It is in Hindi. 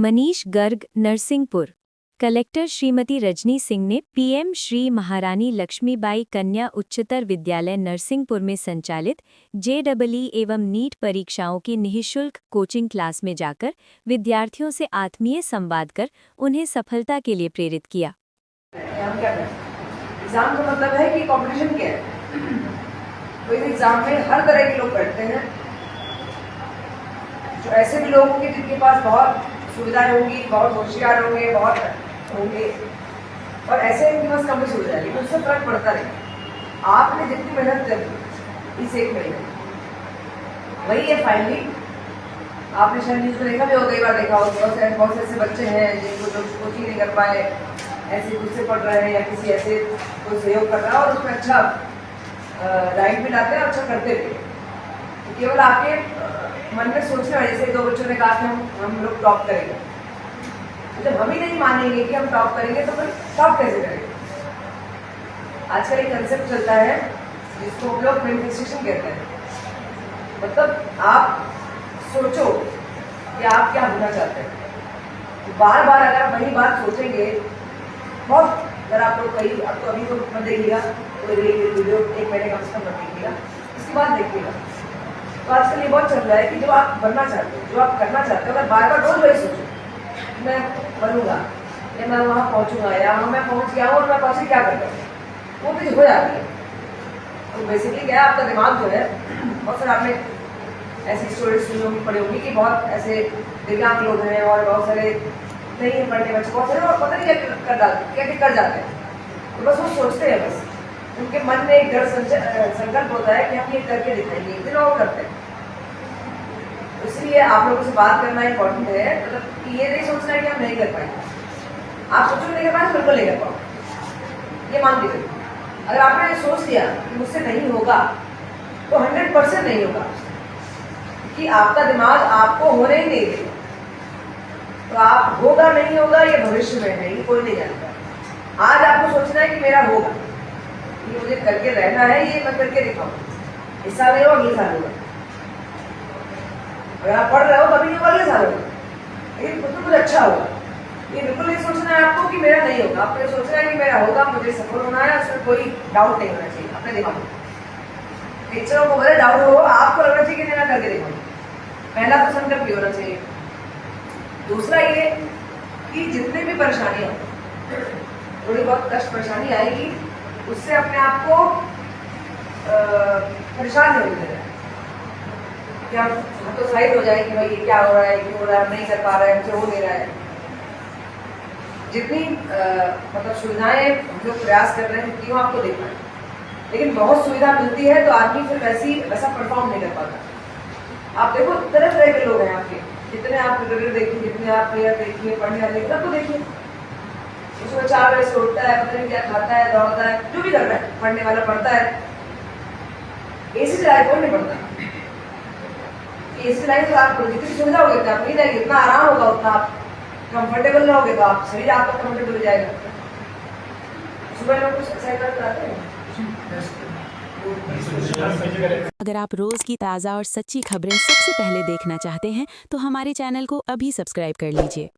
मनीष गर्ग, नरसिंहपुर। कलेक्टर श्रीमती रजनी सिंह ने पीएम श्री महारानी लक्ष्मीबाई कन्या उच्चतर विद्यालय नरसिंहपुर में संचालित जेईई एवं नीट परीक्षाओं की निःशुल्क कोचिंग क्लास में जाकर विद्यार्थियों से आत्मीय संवाद कर उन्हें सफलता के लिए प्रेरित किया। एग्जाम का मतलब है कि कंपटीशन क्या है। तो इस एग्जाम में हर तरह के लोग बैठते हैं। जो ऐसे भी लोग होंगे जिनके पास बहुत सुविधाएं होंगी, बहुत होशियार होंगे, बहुत होंगे, और ऐसे इनके पास कम सुविधा है, लेकिन उससे फर्क पड़ता नहीं। आपने जितनी मेहनत कर इस एक महीने, वही है फाइनली। आपने शायद न्यूज़ में देखा भी हो, कई बार देखा हो, बहुत से ऐसे बच्चे हैं जिनको जो कोचिंग नहीं कर पाए, ऐसे खुद से पढ़ रहे हैं या किसी ऐसे कोई सहयोग कर रहा है और उसमें अच्छा रैंक भी लाते हैं, अच्छा करते भी। तो केवल आपके मन में सोचने वाले, जैसे दो बच्चों ने कहा कि हम लोग टॉप करेंगे, तो जब हम ही नहीं मानेंगे कि हम टॉप करेंगे तो फिर टॉप कैसे करेंगे। आजकल एक कंसेप्ट चलता है जिसको हम लोग मैनिफेस्टेशन कहते हैं। मतलब आप सोचो कि आप क्या होना चाहते हैं, तो बार बार अगर आप वही बात सोचेंगे, बहुत अगर आप लोग कहीं आपको अभी तो मत देखिएगा, कोई वीडियो एक महीने कम से कम मत देखिएगा, उसके बाद देखिएगा। तो आजकल ये बहुत चल रहा है कि जो आप बनना चाहते हो, जो आप करना चाहते हो, अगर बार बार रोज वही सोचो मैं बनूंगा या मैं वहाँ पहुँचूंगा या वहाँ मैं पहुँच गया हूँ और मैं पहुँचे क्या कर रहा हूँ, वो चीज़ हो जाती है। तो बेसिकली क्या है, आपका दिमाग जो है, बहुत सारे आपने ऐसी स्टोरीज सुनी होंगी, पढ़ी होंगी कि बहुत ऐसे दिव्यांग लोग हैं और बहुत सारे नहीं है पढ़ने बच्चे, बहुत सारे और पता नहीं क्या कर जाते हैं। तो बस वो सोचते हैं, बस उनके मन में एक डर संकल्प होता है कि हम ये करके दिखाएंगे, एक दिन और करते हैं। तो इसलिए आप लोगों से बात करना इम्पोर्टेंट है। मतलब कि ये नहीं सोचना है कि हम नहीं कर पाएंगे। आप सोचो नहीं कर पाए, बिल्कुल नहीं कर पाओ, ये मान लीजिए। अगर आपने सोच लिया कि मुझसे नहीं होगा, तो 100% नहीं होगा, कि आपका दिमाग आपको होने ही नहीं देगा। तो आप होगा नहीं होगा ये भविष्य में है, ये कोई नहीं जानता। आज आपको सोचना है कि मेरा होगा, ये मुझे करके रहना है, ये मैं करके दिखाऊं। इस साल नहीं होगा, अगले साल होगा। अगर आप पढ़ रहे हो तभी नहीं होगा, अगले साल होगा, लेकिन कुछ कुछ अच्छा होगा। ये बिल्कुल नहीं सोचना है आपको कि मेरा नहीं होगा। आपको सोचना है कि मेरा होगा, मुझे सफल होना है, उसमें कोई डाउट नहीं होना चाहिए अपने दिमाग में। टीचरों को बोले डाउट हो, आपको लगना चाहिए कि मैं करके दिखाऊंगा। पहला तो संकल्प ये होना चाहिए। दूसरा ये कि जितने भी परेशानियां, थोड़ी बहुत कष्ट परेशानी आएगी, उससे अपने आप को परेशान नहीं होने देना। कि हम हतोत्साहित हो जाए कि भाई ये क्या हो रहा है, क्यों हो रहा है, नहीं कर पा रहा है, मुझे हो नहीं रहा है। जितनी मतलब सुविधाएं हम लोग प्रयास कर रहे हैं उतनी आपको देखना है, लेकिन बहुत सुविधा मिलती है तो आदमी फिर वैसा परफॉर्म नहीं कर पाता। आप देखो तरह तरह के लोग हैं आपके, जितने आप क्रिकेटर देखिए, जितने आप प्लेयर देखिए, पढ़ने वाले सबको देखिए। उसमें 4 बजे से उठता है, पता नहीं क्या खाता है, दौड़ता है, जो भी कर रहा है, पढ़ने वाला पढ़ता है। एसी चलाए कोई नहीं पढ़ता। एसी चलाए तो आपको जितनी सुविधा होगी उतना आप नहीं जाएगी, जितना आराम होगा उतना आप कंफर्टेबल रहोगे, तो आप शरीर आपका कंफर्टेबल हो जाएगा। सुबह लोग कुछ एक्सरसाइज करते हैं। अगर आप रोज की ताज़ा और सच्ची खबरें सबसे पहले देखना चाहते हैं तो हमारे चैनल को अभी सब्सक्राइब कर लीजिए।